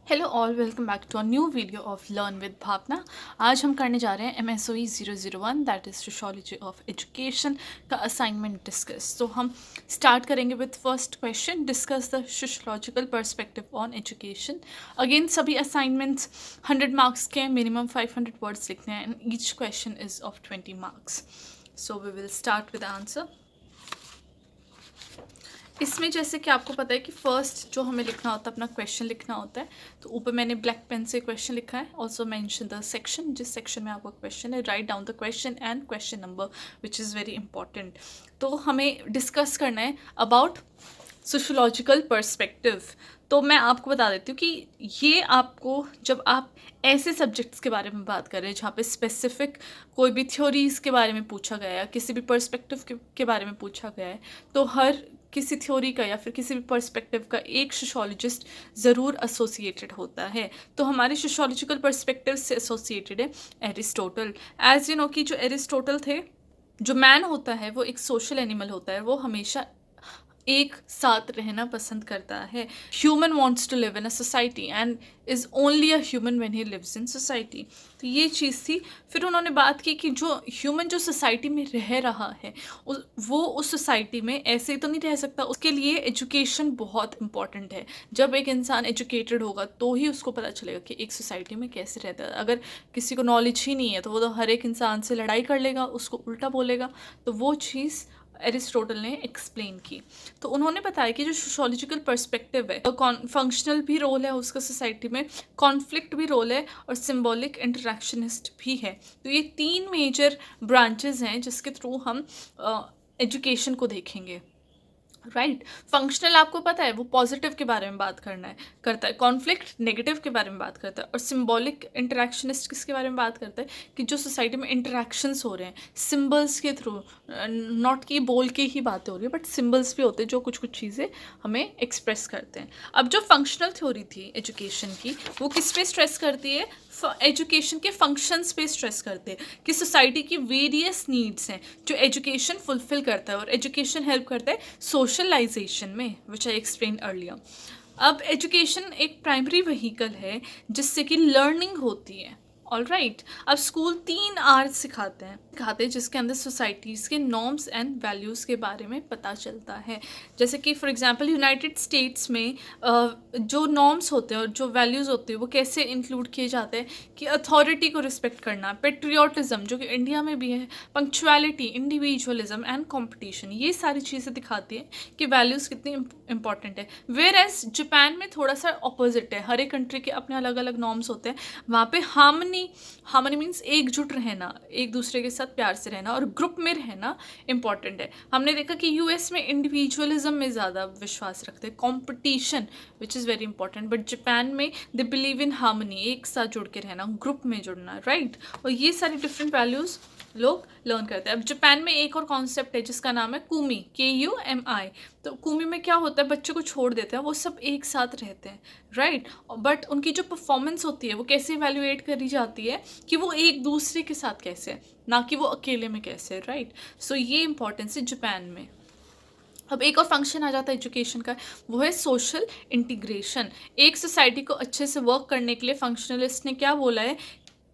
Hello all, welcome back to a new video of learn with Bhavana. आज हम करने जा रहे हैं MSOE 001 that is sociology of education का असाइनमेंट डिस्कस। तो हम स्टार्ट करेंगे with first question, discuss the sociological perspective on education. Again सभी असाइनमेंट्स 100 मार्क्स के, मिनिमम 500 वर्ड्स लिखने हैं and each question is of 20 marks. So we will start with answer. इसमें जैसे कि आपको पता है कि फर्स्ट जो हमें लिखना होता है, अपना क्वेश्चन लिखना होता है। तो ऊपर मैंने ब्लैक पेन से क्वेश्चन लिखा है। ऑल्सो मेंशन द सेक्शन, जिस सेक्शन में आपका क्वेश्चन है। Write down the question and question number which is very important. तो हमें डिस्कस करना है अबाउट सोशोलॉजिकल पर्सपेक्टिव। तो मैं आपको बता देती हूँ कि ये आपको, जब आप ऐसे सब्जेक्ट्स के बारे में बात कर रहे हैं जहाँ पे स्पेसिफिक कोई भी थ्योरीज़ के बारे में पूछा गया है, किसी भी पर्सपेक्टिव के बारे में पूछा गया है, तो हर किसी थ्योरी का या फिर किसी भी पर्सपेक्टिव का एक सोशोलॉजिस्ट ज़रूर एसोसिएटेड होता है। तो हमारे सोशोलॉजिकल पर्सपेक्टिव से एसोसिएटेड है एरिस्टोटल। एज यू नो कि जो एरिस्टोटल थे, जो मैन होता है वो एक सोशल एनिमल होता है, वो हमेशा एक साथ रहना पसंद करता है। Human wants to live in a society and is only a human when he lives in society. तो ये चीज़ थी। फिर उन्होंने बात की कि जो ह्यूमन जो सोसाइटी में रह रहा है वो उस सोसाइटी में ऐसे तो नहीं रह सकता, उसके लिए एजुकेशन बहुत इंपॉर्टेंट है। जब एक इंसान एजुकेटेड होगा तो ही उसको पता चलेगा कि एक सोसाइटी में कैसे रहता है। अगर किसी को नॉलेज ही नहीं है तो वो तो हर एक इंसान से लड़ाई कर लेगा, उसको उल्टा बोलेगा। तो वो चीज़ एरिस्टोटल ने एक्सप्लेन की। तो उन्होंने बताया कि जो सोशोलॉजिकल पर्सपेक्टिव है, फंक्शनल भी रोल है उसका सोसाइटी में, कॉन्फ्लिक्ट भी रोल है और सिंबॉलिक इंटरेक्शनिस्ट भी है। तो ये तीन मेजर ब्रांचेस हैं जिसके थ्रू हम एजुकेशन को देखेंगे। राइट। फंक्शनल आपको पता है वो पॉजिटिव के बारे में बात करता है, कॉन्फ्लिक्ट नेगेटिव के बारे में बात करता है, और सिंबॉलिक इंटरेक्शनिस्ट किसके बारे में बात करता है कि जो सोसाइटी में इंटरेक्शंस हो रहे हैं सिंबल्स के थ्रू, नॉट कि बोल के ही बातें हो रही है बट सिंबल्स भी होते हैं जो कुछ कुछ चीज़ें हमें एक्सप्रेस करते हैं। अब जो फंक्शनल थ्योरी थी एजुकेशन की, वो किस पे स्ट्रेस करती है? एजुकेशन के फंक्शंस पे स्ट्रेस करते हैं कि सोसाइटी की वेरियस नीड्स हैं जो एजुकेशन फुलफिल करता है, और एजुकेशन हेल्प करता है सोशलाइजेशन में, विच आई एक्सप्लेन अर्लियर। अब एजुकेशन एक प्राइमरी व्हीकल है जिससे कि लर्निंग होती है। All right. अब स्कूल 3 आर्ट सिखाते हैं जिसके अंदर सोसाइटीज़ के नॉर्म्स एंड वैल्यूज़ के बारे में पता चलता है। जैसे कि फॉर एग्जांपल यूनाइटेड स्टेट्स में जो नॉर्म्स होते हैं और जो वैल्यूज़ होते हैं वो कैसे इंक्लूड किए जाते हैं कि अथॉरिटी को रिस्पेक्ट करना, पेट्रियोटिज्म जो कि इंडिया में भी है, पंक्चुअलिटी, इंडिविजुअलिज्म एंड कंपटीशन, ये सारी चीज़ें दिखाती हैं कि वैल्यूज़ कितनी इंपॉर्टेंट है। वेयर एज जापान में थोड़ा सा अपोजिट है, हर एक कंट्री के अपने अलग अलग नॉर्म्स होते हैं। वहाँ पे हार्मनी मीन्स एकजुट रहना, एक दूसरे के साथ प्यार से रहना और ग्रुप में रहना इंपॉर्टेंट है। हमने देखा कि यूएस में इंडिविजुअलिज्म में ज़्यादा विश्वास रखते हैं, competition which is very important, but Japan में दे बिलीव इन हार्मनी, एक साथ जुड़ के रहना, ग्रुप में जुड़ना। राइट। और ये सारी डिफरेंट वैल्यूज़ लोग लर्न करते हैं। अब जापान में एक और कॉन्सेप्ट है जिसका नाम है कूमी, KUMI। तो कूमी में क्या होता है, बच्चे को छोड़ देते हैं, वो सब एक साथ रहते हैं। राइट। बट उनकी जो परफॉर्मेंस होती है वो कैसे इवेल्युएट करी जाती है कि वो एक दूसरे के साथ कैसे है, ना कि वो अकेले में कैसे है। राइट। सो ये इंपॉर्टेंस है जापान में। अब एक और फंक्शन आ जाता है एजुकेशन का, वो है सोशल इंटीग्रेशन। एक सोसाइटी को अच्छे से वर्क करने के लिए फंक्शनलिस्ट ने क्या बोला है,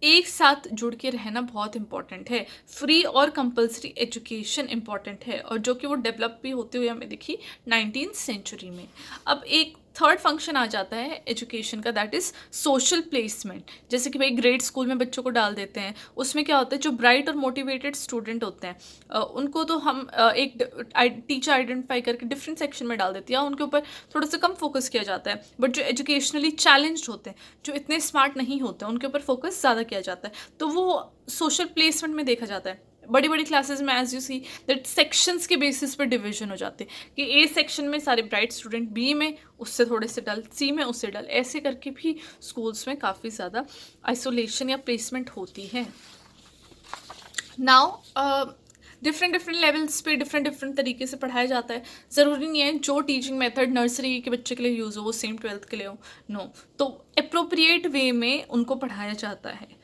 एक साथ जुड़ के रहना बहुत इंपॉर्टेंट है। फ्री और कंपलसरी एजुकेशन इंपॉर्टेंट है, और जो कि वो डेवलप भी होते हुए हमें दिखी 19th सेंचुरी में। अब एक थर्ड फंक्शन आ जाता है एजुकेशन का, दैट इज़ सोशल प्लेसमेंट। जैसे कि भाई ग्रेड स्कूल में बच्चों को डाल देते हैं, उसमें क्या होता है, जो ब्राइट और मोटिवेटेड स्टूडेंट होते हैं उनको तो हम एक टीचर आइडेंटिफाई करके डिफरेंट सेक्शन में डाल देती है, उनके ऊपर थोड़ा सा कम फोकस किया जाता है। बट जो एजुकेशनली चैलेंज्ड होते हैं, जो इतने स्मार्ट नहीं होते, उनके ऊपर फोकस ज़्यादा किया जाता है। तो वो सोशल प्लेसमेंट में देखा जाता है। बड़ी बड़ी क्लासेस में as you see that sections के बेसिस पर डिवीजन हो जाते हैं कि ए सेक्शन में सारे ब्राइट स्टूडेंट, बी में उससे थोड़े से डल, सी में उससे डल, ऐसे करके भी स्कूल्स में काफ़ी ज़्यादा आइसोलेशन या प्लेसमेंट होती है। नाउ डिफरेंट लेवल्स पे डिफरेंट तरीके से पढ़ाया जाता है। ज़रूरी नहीं है जो टीचिंग मेथड नर्सरी के बच्चे के लिए यूज़ हो वो सेम 12th के लिए हो, नो। तो अप्रोप्रिएट वे में उनको पढ़ाया जाता है।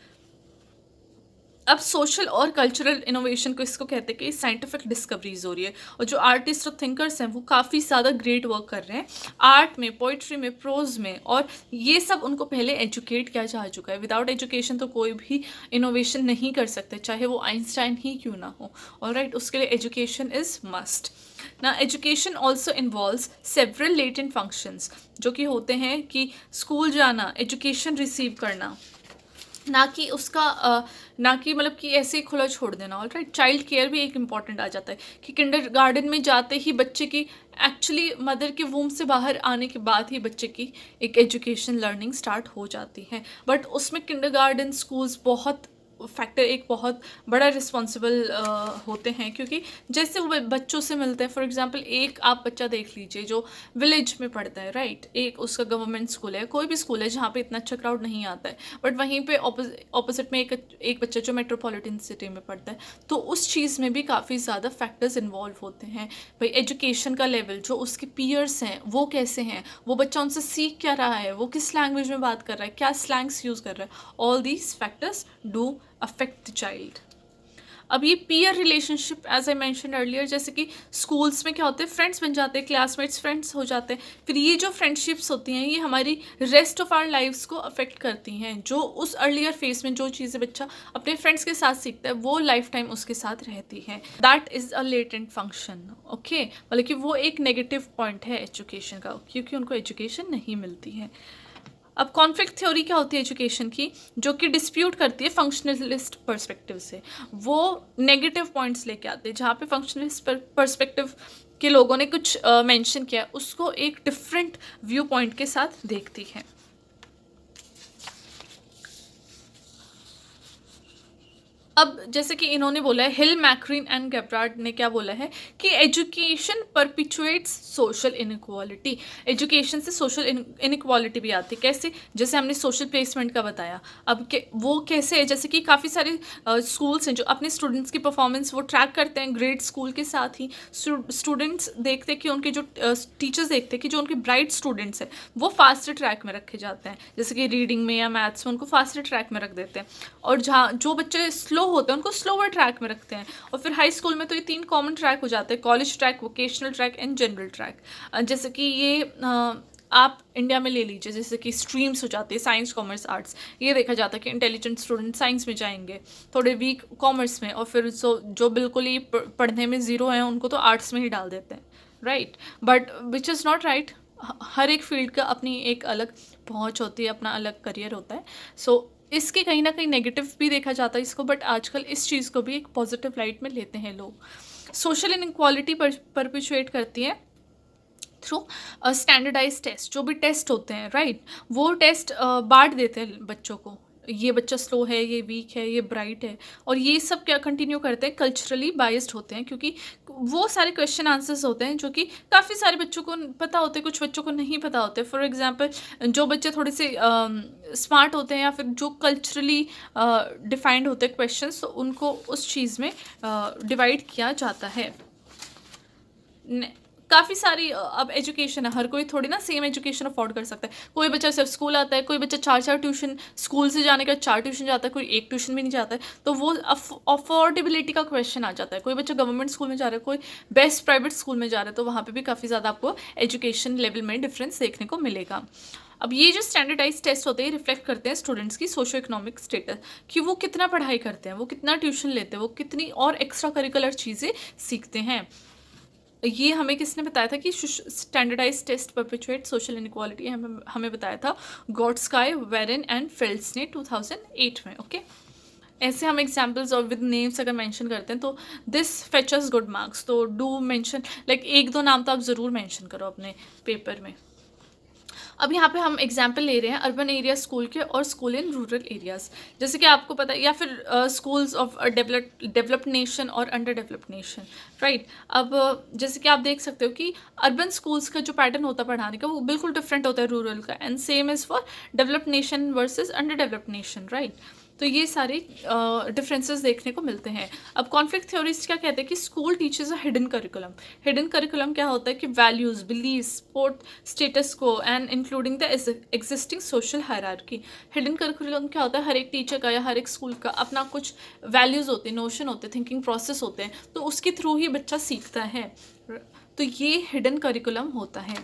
अब सोशल और कल्चरल इनोवेशन को इसको कहते हैं कि साइंटिफिक डिस्कवरीज हो रही है, और जो आर्टिस्ट और थिंकर्स हैं वो काफ़ी ज़्यादा ग्रेट वर्क कर रहे हैं आर्ट में, पोइट्री में, प्रोज में, और ये सब उनको पहले एजुकेट किया जा चुका है। विदाउट एजुकेशन तो कोई भी इनोवेशन नहीं कर सकते, चाहे वो आइंस्टाइन ही क्यों ना हो। ऑलराइट, उसके लिए एजुकेशन इज़ मस्ट। ना education also involves several latent functions, जो कि होते हैं कि स्कूल जाना, एजुकेशन रिसीव करना, ना कि उसका ना कि मतलब कि ऐसे ही खुला छोड़ देना। ऑल राइट, चाइल्ड केयर भी एक इम्पॉर्टेंट आ जाता है कि किंडर गार्डन में जाते ही बच्चे की एक्चुअली मदर के वूम से बाहर आने के बाद ही बच्चे की एक एजुकेशन लर्निंग स्टार्ट हो जाती है। बट उसमें किंडर गार्डन स्कूल्स बहुत फैक्टर, एक बहुत बड़ा रिस्पॉन्सिबल होते हैं, क्योंकि जैसे वो बच्चों से मिलते हैं। फॉर एग्जांपल, एक आप बच्चा देख लीजिए जो विलेज में पढ़ता है, राइट, एक उसका गवर्नमेंट स्कूल है, कोई भी स्कूल है जहाँ पे इतना अच्छा क्राउड नहीं आता है, बट वहीं पे ऑपोजिट में एक बच्चा जो मेट्रोपॉलिटन सिटी में पढ़ता है, तो उस चीज़ में भी काफ़ी ज़्यादा फैक्टर्स इन्वॉल्व होते हैं। भाई एजुकेशन का लेवल, जो उसके पीयर्स हैं वो कैसे हैं, वो बच्चा उनसे सीख क्या रहा है, वो किस लैंग्वेज में बात कर रहा है, क्या स्लैंग्स यूज़ कर रहा है, all these factors do affect the child. अब ये peer relationship, as I mention earlier, जैसे कि स्कूल्स में क्या होते हैं, फ्रेंड्स बन जाते हैं, क्लासमेट्स फ्रेंड्स हो जाते हैं। फिर ये जो फ्रेंडशिप्स होती हैं ये हमारी रेस्ट ऑफ आवर लाइफ्स को अफेक्ट करती हैं। जो उस अर्लियर फेज में जो चीज़ें बच्चा अपने फ्रेंड्स के साथ सीखता है वो लाइफ टाइम उसके साथ रहती है। That is a latent function. Okay, मतलब कि वो एक नेगेटिव पॉइंट है एजुकेशन का, क्योंकि उनको एजुकेशन नहीं मिलती है। अब कॉन्फ्लिक्ट थ्योरी क्या होती है एजुकेशन की, जो कि डिस्प्यूट करती है फंक्शनलिस्ट पर्सपेक्टिव से। वो नेगेटिव पॉइंट्स लेके आते हैं, जहाँ पे फंक्शनलिस्ट पर्सपेक्टिव के लोगों ने कुछ मेंशन किया, उसको एक डिफरेंट व्यू पॉइंट के साथ देखती है। अब जैसे कि इन्होंने बोला है, हिल, मैक्रीन एंड गेब्रार्ड ने क्या बोला है कि एजुकेशन परपिचुएट्स सोशल इनइक्वालिटी। एजुकेशन से सोशल इनइक्वालिटी भी आती है। कैसे? जैसे हमने सोशल प्लेसमेंट का बताया। अब वो कैसे है, जैसे कि काफ़ी सारे स्कूल्स हैं जो अपने स्टूडेंट्स की परफॉर्मेंस वो ट्रैक करते हैं ग्रेड स्कूल के साथ ही। स्टूडेंट्स देखते हैं कि उनके जो टीचर्स देखते हैं कि जो उनके ब्राइट स्टूडेंट्स हैं वो फास्टर ट्रैक में रखे जाते हैं, जैसे कि रीडिंग में या मैथ्स में उनको फास्टर ट्रैक में रख देते हैं, और जहाँ जो बच्चे स्लो होते हैं उनको स्लोवर ट्रैक में रखते हैं। और फिर हाई स्कूल में तो ये 3 कॉमन ट्रैक हो जाते हैं, college track, vocational track and general track. जैसे कि ये आप इंडिया में ले लीजिए, जैसे कि स्ट्रीम्स हो जाती है, साइंस, कॉमर्स, आर्ट्स। ये देखा जाता है कि इंटेलिजेंट स्टूडेंट साइंस में जाएंगे, थोड़े वीक कॉमर्स में, और फिर जो बिल्कुल ही पढ़ने में ज़ीरो हैं उनको तो आर्ट्स में ही डाल देते हैं, right. But which is not right. हर एक फील्ड का अपनी एक अलग पहुंच होती है, अपना अलग करियर होता है। सो इसके कहीं ना कहीं नेगेटिव भी देखा जाता है इसको, बट आजकल इस चीज़ को भी एक पॉजिटिव लाइट में लेते हैं लोग। सोशल इनइक्वालिटी परपिचुएट करती है थ्रू स्टैंडर्डाइज टेस्ट। जो भी टेस्ट होते हैं, राइट, वो टेस्ट बांट देते हैं बच्चों को, ये बच्चा स्लो है, ये वीक है, ये ब्राइट है, और ये सब क्या कंटिन्यू करते हैं, कल्चरली बाइस्ड होते हैं, क्योंकि वो सारे क्वेश्चन आंसर्स होते हैं जो कि काफ़ी सारे बच्चों को पता होते हैं, कुछ बच्चों को नहीं पता होते। फॉर एग्जांपल, जो बच्चे थोड़े से स्मार्ट होते हैं या फिर जो कल्चरली डिफाइंड होते हैं क्वेश्चंस, तो उनको उस चीज़ में डिवाइड किया जाता है। काफ़ी सारी अब एजुकेशन है, हर कोई थोड़ी ना सेम एजुकेशन अफोर्ड कर सकता है। कोई बच्चा सिर्फ स्कूल आता है, कोई बच्चा 4 ट्यूशन, स्कूल से जाने का 4 ट्यूशन जाता है, कोई 1 ट्यूशन भी नहीं जाता है, तो वो अफोर्डेबिलिटी का क्वेश्चन आ जाता है। कोई बच्चा गवर्नमेंट स्कूल में जा रहा है, कोई बेस्ट प्राइवेट स्कूल में जा रहा है, तो वहाँ पर भी काफ़ी ज़्यादा आपको एजुकेशन लेवल में डिफरेंस देखने को मिलेगा। अब ये जो स्टैंडर्डाइज टेस्ट होते हैं रिफ्लेक्ट करते हैं स्टूडेंट्स की सोशो इकोनॉमिक स्टेटस, कि वो कितना पढ़ाई करते हैं, वो कितना ट्यूशन लेते हैं, वो कितनी और एक्स्ट्रा करिकुलर चीज़ें सीखते हैं। ये हमें किसने बताया था कि standardise test perpetuate social inequality, हमें बताया था गॉड्स्काय, वेरेन एंड फेल्ड्स ने 2008 में। ओके, ऐसे हम एग्जाम्पल्स और विद नेम्स अगर मेंशन करते हैं तो दिस फेचर्स गुड मार्क्स, तो डू मेंशन, लाइक 1-2 नाम तो आप ज़रूर मेंशन करो अपने पेपर में। अब यहाँ पे हम एग्जाम्पल ले रहे हैं अर्बन एरिया स्कूल के और स्कूल इन रूरल एरियाज़। जैसे कि आपको पता है, या फिर स्कूल्स ऑफ डेवलप्ड नेशन और अंडर डेवलप्ड नेशन, राइट। अब जैसे कि आप देख सकते हो कि अर्बन स्कूल्स का जो पैटर्न होता है पढ़ाने का वो बिल्कुल डिफरेंट होता है रूरल का, and same is for developed nation versus under developed nation, right. तो ये सारे डिफरेंसेस देखने को मिलते हैं। अब कॉन्फ्लिक्ट थ्योरिस्ट क्या कहते हैं कि school teachers a hidden curriculum. Hidden curriculum क्या होता है कि वैल्यूज, बिलीव, स्पोर्ट, स्टेटस को and including the existing social hierarchy. Hidden curriculum क्या होता है, हर एक टीचर का या हर एक स्कूल का अपना कुछ वैल्यूज होते हैं, नोशन होते हैं, थिंकिंग प्रोसेस होते हैं, तो उसके थ्रू ही बच्चा सीखता है। तो ये हिडन करिकुलम होता है।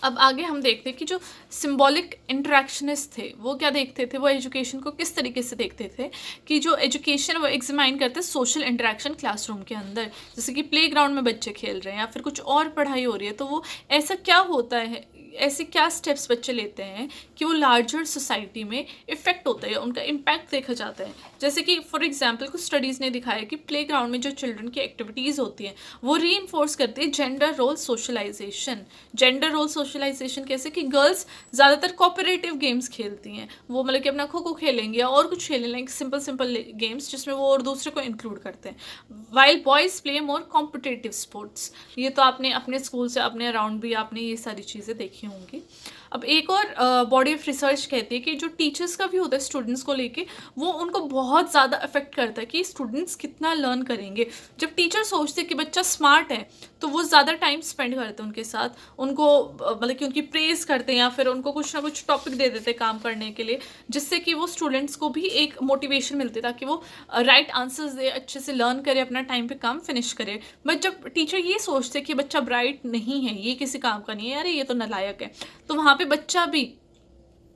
अब आगे हम देखते हैं कि जो सिंबॉलिक इंटरेक्शनिस्ट थे वो क्या देखते थे, वो एजुकेशन को किस तरीके से देखते थे कि जो एजुकेशन वो एग्जामाइन करते सोशल इंटरेक्शन क्लासरूम के अंदर, जैसे कि प्लेग्राउंड में बच्चे खेल रहे हैं या फिर कुछ और पढ़ाई हो रही है, तो वो ऐसा क्या होता है, ऐसे क्या स्टेप्स बच्चे लेते हैं कि वो लार्जर सोसाइटी में इफेक्ट होता है, उनका इम्पैक्ट देखा जाता है। जैसे कि फॉर एग्जांपल कुछ स्टडीज़ ने दिखाया कि प्लेग्राउंड में जो चिल्ड्रन की एक्टिविटीज़ होती हैं वो रीइंफोर्स करती है gender role socialisation. Gender role socialisation कैसे कि गर्ल्स ज़्यादातर कोऑपरेटिव गेम्स खेलती हैं, वो मतलब कि अपना खो खो खेलेंगे या और कुछ खेलेंगे, सिंपल सिंपल गेम्स जिसमें वो और दूसरे को इंक्लूड करते हैं, while boys play more competitive sports. ये तो आपने अपने स्कूल से अपने अराउंड भी आपने ये सारी चीज़ें देखी होंगी। अब एक और बॉडी ऑफ रिसर्च कहती है कि जो टीचर्स का भी होता है स्टूडेंट्स को लेके, वो उनको बहुत ज़्यादा अफेक्ट करता है कि स्टूडेंट्स कितना लर्न करेंगे। जब टीचर सोचते हैं कि बच्चा स्मार्ट है तो वो ज़्यादा टाइम स्पेंड करते हैं उनके साथ, उनको मतलब कि उनकी प्रेज़ करते हैं या फिर उनको कुछ ना कुछ टॉपिक दे देते हैं काम करने के लिए, जिससे कि वो स्टूडेंट्स को भी एक मोटिवेशन मिलती है ताकि वो राइट आंसर्स दे, अच्छे से लर्न करे, अपना टाइम पे काम फिनिश करे। बट जब टीचर ये सोचते कि बच्चा ब्राइट नहीं है, ये किसी काम का नहीं है, अरे ये तो नालायक है, तो वहाँ पे बच्चा भी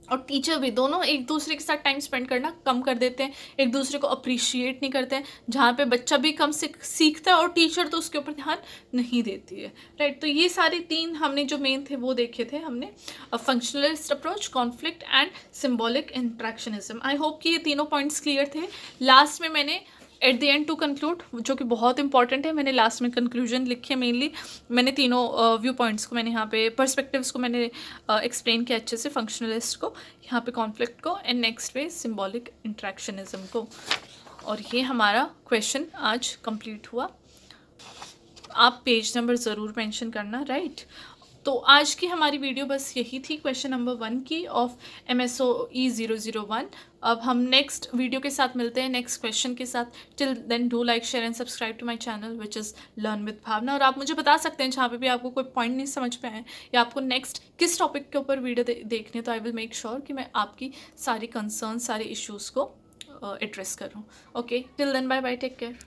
और टीचर भी दोनों एक दूसरे के साथ टाइम स्पेंड करना कम कर देते हैं, एक दूसरे को अप्रिशिएट नहीं करते हैं, जहाँ पे बच्चा भी कम सीखता है और टीचर तो उसके ऊपर ध्यान नहीं देती है, राइट। तो ये सारे तीन हमने जो मेन थे वो देखे थे हमने, functionalist approach, conflict and symbolic interactionism. I hope कि ये तीनों पॉइंट्स क्लियर थे। लास्ट में मैंने at the end to conclude, जो कि बहुत इंपॉर्टेंट है, मैंने लास्ट में कंक्लूजन लिखे। मेनली मैंने तीनों व्यू पॉइंट्स को मैंने यहाँ पे पर्सपेक्टिव्स को मैंने एक्सप्लेन किया अच्छे से, फंक्शनलिस्ट को, यहाँ पे कॉन्फ्लिक्ट को, एंड नेक्स्ट पे सिंबॉलिक इंट्रैक्शनिज्म को। और ये हमारा क्वेश्चन आज कंप्लीट हुआ। आप पेज नंबर ज़रूर मेंशन करना, राइट। तो आज की हमारी वीडियो बस यही थी, क्वेश्चन नंबर 1 की ऑफ MSOE 001। अब हम नेक्स्ट वीडियो के साथ मिलते हैं, नेक्स्ट क्वेश्चन के साथ। Till then do like, share and subscribe to my channel which is learn with Bhavana. और आप मुझे बता सकते हैं जहाँ पे भी आपको कोई पॉइंट नहीं समझ में आए या आपको नेक्स्ट किस टॉपिक के ऊपर वीडियो देखने, तो आई विल मेक श्योर कि मैं आपकी सारी कंसर्न, सारे इश्यूज़ को एड्रेस करूँ। Okay, till then bye bye, take care.